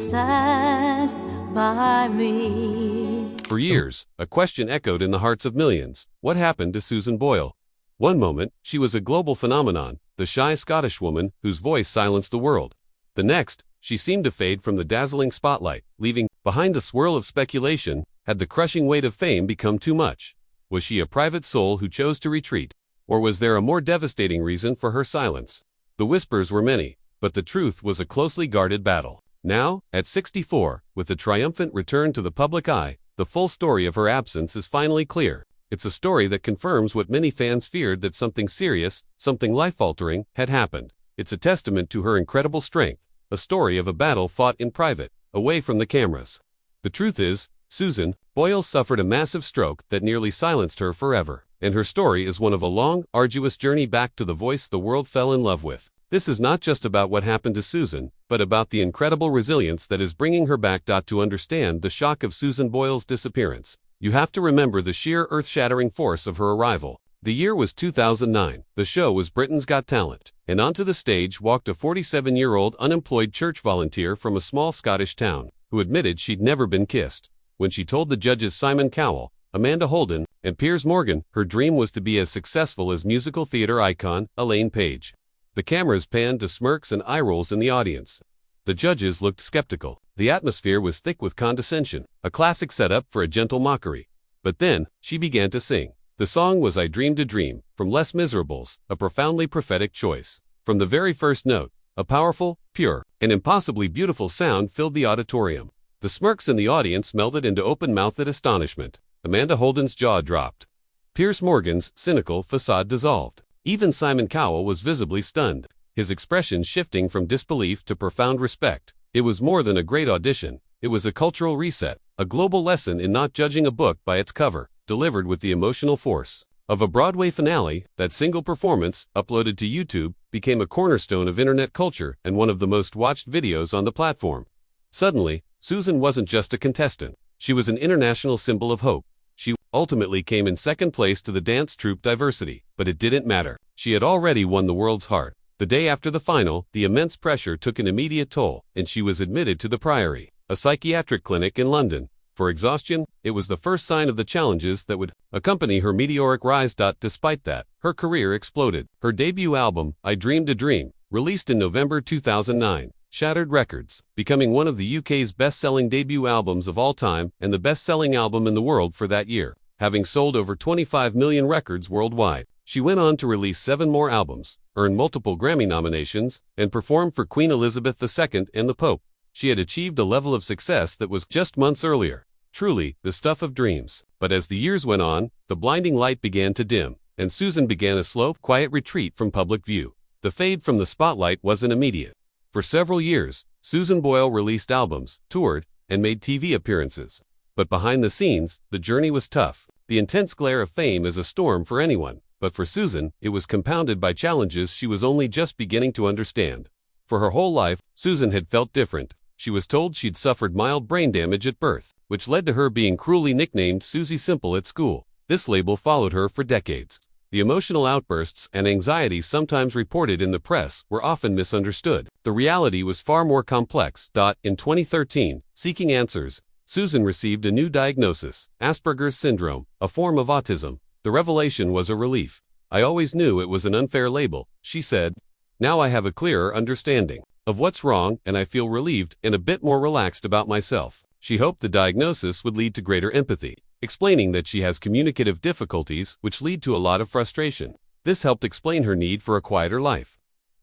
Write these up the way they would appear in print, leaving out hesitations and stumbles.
stand by me. For years, a question echoed in the hearts of millions. What happened to Susan Boyle? One moment, she was a global phenomenon, the shy Scottish woman whose voice silenced the world. The next, she seemed to fade from the dazzling spotlight, leaving behind a swirl of speculation. Had the crushing weight of fame become too much? Was she a private soul who chose to retreat? Or was there a more devastating reason for her silence? The whispers were many, but the truth was a closely guarded battle. Now, at 64, with the triumphant return to the public eye, the full story of her absence is finally clear. It's a story that confirms what many fans feared, that something serious, something life-altering, had happened. It's a testament to her incredible strength, a story of a battle fought in private, away from the cameras. The truth is, Susan Boyle suffered a massive stroke that nearly silenced her forever, and her story is one of a long, arduous journey back to the voice the world fell in love with. This is not just about what happened to Susan, but about the incredible resilience that is bringing her back. To understand the shock of Susan Boyle's disappearance, you have to remember the sheer earth-shattering force of her arrival. The year was 2009. The show was Britain's Got Talent, and onto the stage walked a 47-year-old unemployed church volunteer from a small Scottish town, who admitted she'd never been kissed. When she told the judges Simon Cowell, Amanda Holden, and Piers Morgan her dream was to be as successful as musical theater icon Elaine Paige. The cameras panned to smirks and eye rolls in the audience. The judges looked skeptical. The atmosphere was thick with condescension, a classic setup for a gentle mockery. But then, she began to sing. The song was I Dreamed a Dream, from Les Miserables, a profoundly prophetic choice. From the very first note, a powerful, pure, and impossibly beautiful sound filled the auditorium. The smirks in the audience melted into open-mouthed astonishment. Amanda Holden's jaw dropped. Piers Morgan's cynical facade dissolved. Even Simon Cowell was visibly stunned, his expression shifting from disbelief to profound respect. It was more than a great audition. It was a cultural reset, a global lesson in not judging a book by its cover, delivered with the emotional force of a Broadway finale. That single performance, uploaded to YouTube, became a cornerstone of internet culture and one of the most watched videos on the platform. Suddenly, Susan wasn't just a contestant. She was an international symbol of hope. She ultimately came in second place to the dance troupe Diversity, but it didn't matter. She had already won the world's heart. The day after the final, the immense pressure took an immediate toll, and she was admitted to the Priory, a psychiatric clinic in London, for exhaustion. It was the first sign of the challenges that would accompany her meteoric rise. Despite that, her career exploded. Her debut album, I Dreamed a Dream, released in November 2009, shattered records, becoming one of the UK's best-selling debut albums of all time and the best-selling album in the world for that year, having sold over 25 million records worldwide. She went on to release 7 more albums, earn multiple Grammy nominations, and perform for Queen Elizabeth II and the Pope. She had achieved a level of success that was just months earlier. Truly, the stuff of dreams. But as the years went on, the blinding light began to dim, and Susan began a slow, quiet retreat from public view. The fade from the spotlight wasn't immediate. For several years, Susan Boyle released albums, toured, and made TV appearances. But behind the scenes, the journey was tough. The intense glare of fame is a storm for anyone, but for Susan, it was compounded by challenges she was only just beginning to understand. For her whole life, Susan had felt different. She was told she'd suffered mild brain damage at birth, which led to her being cruelly nicknamed Susie Simple at school. This label followed her for decades. The emotional outbursts and anxieties sometimes reported in the press were often misunderstood. The reality was far more complex. In 2013, seeking answers, Susan received a new diagnosis, Asperger's syndrome, a form of autism. The revelation was a relief. I always knew it was an unfair label, she said. Now I have a clearer understanding of what's wrong, and I feel relieved and a bit more relaxed about myself. She hoped the diagnosis would lead to greater empathy, explaining that she has communicative difficulties which lead to a lot of frustration. This helped explain her need for a quieter life.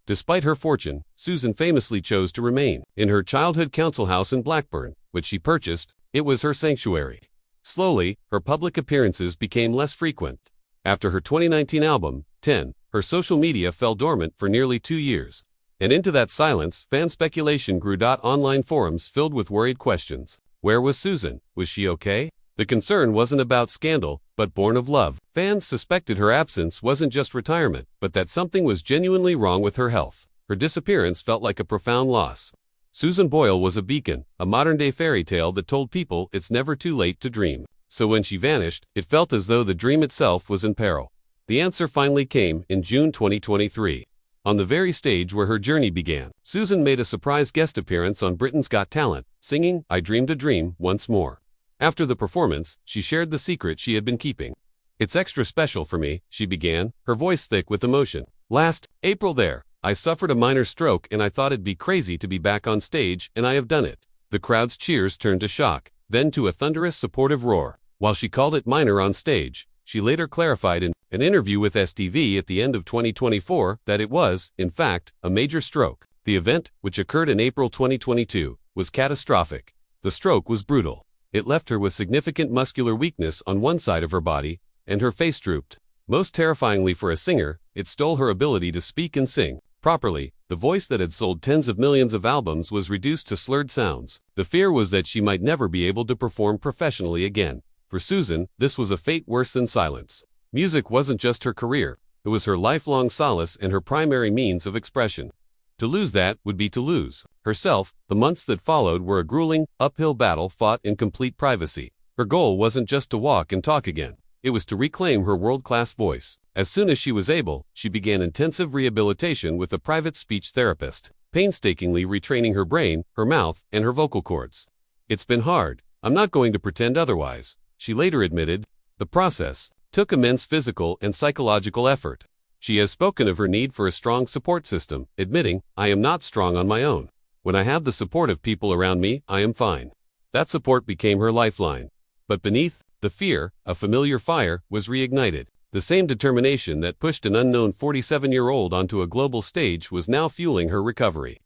Despite her fortune, Susan famously chose to remain in her childhood council house in Blackburn, which she purchased. It was her sanctuary. Slowly, her public appearances became less frequent. After her 2019 album, 10, her social media fell dormant for nearly 2 years. And into that silence, fan speculation grew. Online forums filled with worried questions. Where was Susan? Was she okay? The concern wasn't about scandal, but born of love. Fans suspected her absence wasn't just retirement, but that something was genuinely wrong with her health. Her disappearance felt like a profound loss. Susan Boyle was a beacon, a modern-day fairy tale that told people it's never too late to dream. So when she vanished, it felt as though the dream itself was in peril. The answer finally came in June 2023. on the very stage where her journey began. Susan made a surprise guest appearance on Britain's Got Talent, singing I Dreamed a Dream once more. After the performance, she shared the secret she had been keeping. It's extra special for me, she began, her voice thick with emotion. Last April I suffered a minor stroke and I thought it'd be crazy to be back on stage, and I have done it. The crowd's cheers turned to shock, then to a thunderous supportive roar. While she called it minor on stage, she later clarified in an interview with STV at the end of 2024 that it was, in fact, a major stroke. The event, which occurred in April 2022, was catastrophic. The stroke was brutal. It left her with significant muscular weakness on one side of her body, and her face drooped. Most terrifyingly for a singer, it stole her ability to speak and sing properly. The voice that had sold tens of millions of albums was reduced to slurred sounds. The fear was that she might never be able to perform professionally again. For Susan, this was a fate worse than silence. Music wasn't just her career, it was her lifelong solace and her primary means of expression. To lose that would be to lose herself. The months that followed were a grueling, uphill battle fought in complete privacy. Her goal wasn't just to walk and talk again. It was to reclaim her world-class voice. As soon as she was able, she began intensive rehabilitation with a private speech therapist, painstakingly retraining her brain, her mouth, and her vocal cords. It's been hard. I'm not going to pretend otherwise, she later admitted. The process took immense physical and psychological effort. She has spoken of her need for a strong support system, admitting, I am not strong on my own. When I have the support of people around me, I am fine. That support became her lifeline. But beneath the fear, a familiar fire was reignited. The same determination that pushed an unknown 47-year-old onto a global stage was now fueling her recovery.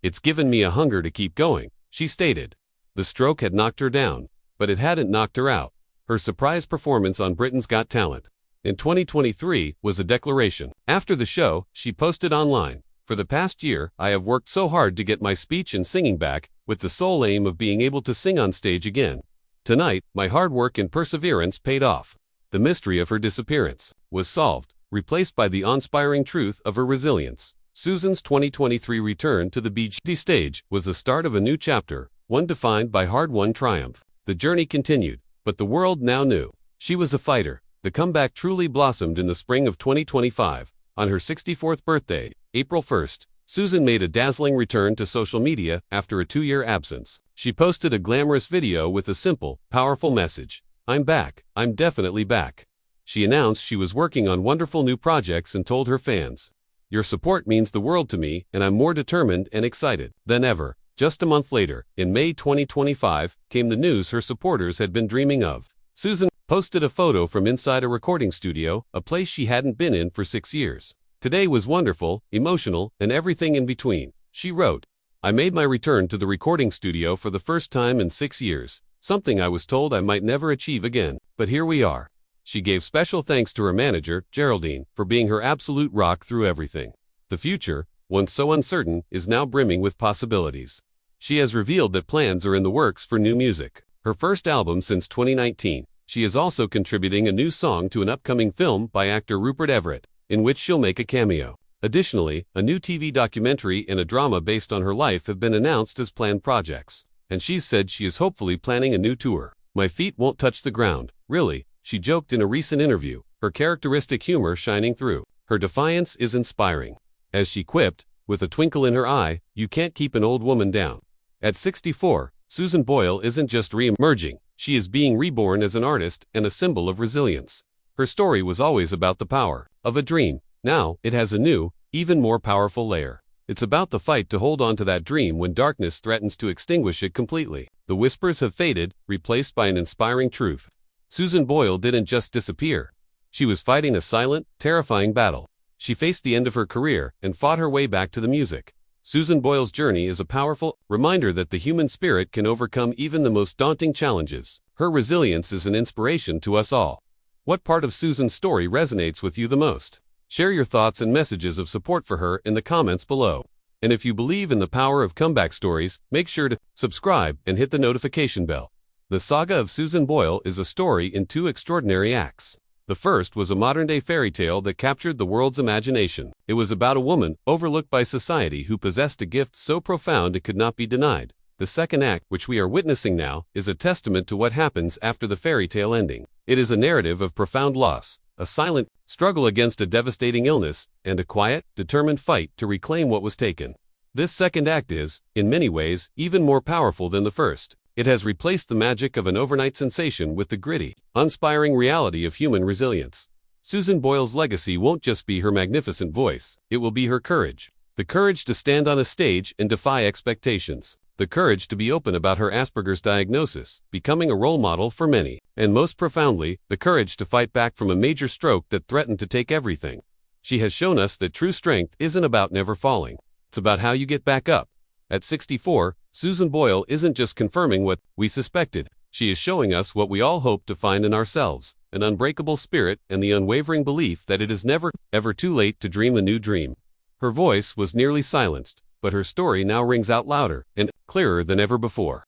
It's given me a hunger to keep going, she stated. The stroke had knocked her down, but it hadn't knocked her out. Her surprise performance on Britain's Got Talent in 2023 was a declaration. After the show, she posted online, for the past year, I have worked so hard to get my speech and singing back, with the sole aim of being able to sing on stage again. Tonight, my hard work and perseverance paid off. The mystery of her disappearance was solved, replaced by the awe-inspiring truth of her resilience. Susan's 2023 return to the BT stage was the start of a new chapter, one defined by hard-won triumph. The journey continued, but the world now knew. She was a fighter. The comeback truly blossomed in the spring of 2025. On her 64th birthday, April 1st, Susan made a dazzling return to social media after a 2-year absence. She posted a glamorous video with a simple, powerful message. I'm back. I'm definitely back. She announced she was working on wonderful new projects and told her fans, your support means the world to me, and I'm more determined and excited than ever. Just a month later, in May 2025, came the news her supporters had been dreaming of. Susan posted a photo from inside a recording studio, a place she hadn't been in for 6 years. Today was wonderful, emotional, and everything in between. She wrote, I made my return to the recording studio for the first time in 6 years. Something I was told I might never achieve again, but here we are. She gave special thanks to her manager, Geraldine, for being her absolute rock through everything. The future, once so uncertain, is now brimming with possibilities. She has revealed that plans are in the works for new music, her first album since 2019. She is also contributing a new song to an upcoming film by actor Rupert Everett, in which she'll make a cameo. Additionally, a new TV documentary and a drama based on her life have been announced as planned projects. And she's said she is hopefully planning a new tour. My feet won't touch the ground, really, she joked in a recent interview, her characteristic humor shining through. Her defiance is inspiring. As she quipped, with a twinkle in her eye, you can't keep an old woman down. At 64, Susan Boyle isn't just re-emerging, she is being reborn as an artist and a symbol of resilience. Her story was always about the power of a dream. Now, it has a new, even more powerful layer. It's about the fight to hold on to that dream when darkness threatens to extinguish it completely. The whispers have faded, replaced by an inspiring truth. Susan Boyle didn't just disappear. She was fighting a silent, terrifying battle. She faced the end of her career and fought her way back to the music. Susan Boyle's journey is a powerful reminder that the human spirit can overcome even the most daunting challenges. Her resilience is an inspiration to us all. What part of Susan's story resonates with you the most? Share your thoughts and messages of support for her in the comments below. And if you believe in the power of comeback stories, make sure to subscribe and hit the notification bell. The saga of Susan Boyle is a story in 2 extraordinary acts. The first was a modern-day fairy tale that captured the world's imagination. It was about a woman, overlooked by society, who possessed a gift so profound it could not be denied. The second act, which we are witnessing now, is a testament to what happens after the fairy tale ending. It is a narrative of profound loss, a silent struggle against a devastating illness, and a quiet, determined fight to reclaim what was taken. This second act is, in many ways, even more powerful than the first. It has replaced the magic of an overnight sensation with the gritty, uninspiring reality of human resilience. Susan Boyle's legacy won't just be her magnificent voice, it will be her courage. The courage to stand on a stage and defy expectations. The courage to be open about her Asperger's diagnosis, becoming a role model for many. And most profoundly, the courage to fight back from a major stroke that threatened to take everything. She has shown us that true strength isn't about never falling. It's about how you get back up. At 64, Susan Boyle isn't just confirming what we suspected. She is showing us what we all hope to find in ourselves, an unbreakable spirit and the unwavering belief that it is never, ever too late to dream a new dream. Her voice was nearly silenced, but her story now rings out louder and clearer than ever before.